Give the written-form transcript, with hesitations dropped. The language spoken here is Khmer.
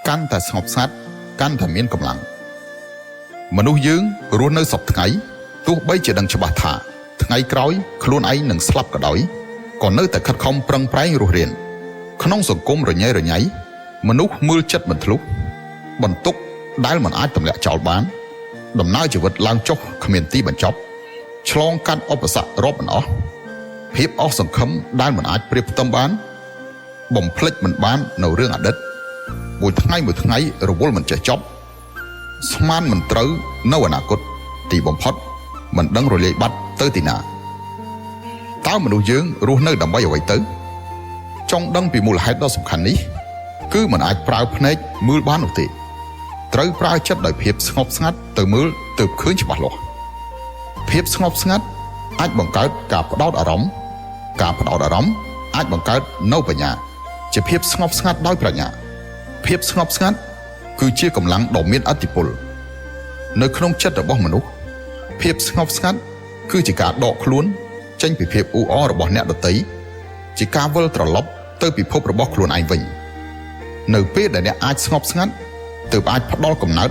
កាន់តែស្ងប់ស្ងាត់កាន់តែមានកម្លាំងមនុស្សយើងរស់នៅសពថ្ងៃទោះបីជាដឹងច្បាស់ថាថ្ងៃក្រោយខ្លួនឯងនឹងស្លាប់ក៏ដោយក៏នៅតែខិតខំប្រឹងប្រែងរស់រានក្នុងសង្គមរញ៉េរញ៉ៃមនុស្សមើលចិត្តមិនធ្លុះបន្ទុកដែលមិនអាចទម្លាក់ចោលបានដំណើរជីវិតឡើងចុះគ្មានទីបញ្ចប់ឆ្លងកាត់ឧបសគ្គរាប់មិនអស់ភាពអស់សង្ឃឹមដែលមិនអាចប្រៀបផ្ទឹមបានបំភ្លេចមិនបាននៅរឿងអតីតមួយថ្ងៃរវល់មិនចេះចប់ស្មានមិនត្រូវនៅអនាគតទីបំផុតមិនដឹងរលាយបាត់ទៅទីណាតើមនុស្សយើងរស់នៅដើម្បីអ្វីទៅចង់ដឹងពីមូលហេតុដ៏សំខាន់នេះគឺមិនអាចប្រើភ្នែកមើលបាននោះទេត្រូវប្រើចិត្តដោយភាពស្ងប់ស្ងាត់ទៅមើលទើបឃើញច្បាស់លាស់ភាពស្ងប់ស្ងាត់អាចបង្កើតការផ្ដោតអារម្មណ៍អាចបង្កើតនៅបញ្ញាជាភាពស្ងប់ស្ងាត់ដោយប្រាជ្ញាភាពស្ងប់ស្ងាត់គឺជាកម្លាំងដ៏មានឥទ្ធិពលនៅក្នុងចិត្តរបស់មនុស្សភាពស្ងប់ស្ងាត់គឺជាការដកខ្លួនចេញពីភាពអ៊ូអររបស់អ្នកដទៃជាការវិលត្រឡប់ទៅពិភពរបស់ខ្លួនឯងវិញនៅពេលដែលអ្នកអាចស្ងប់ស្ងាត់ទើបអាចផ្ដល់កំណើត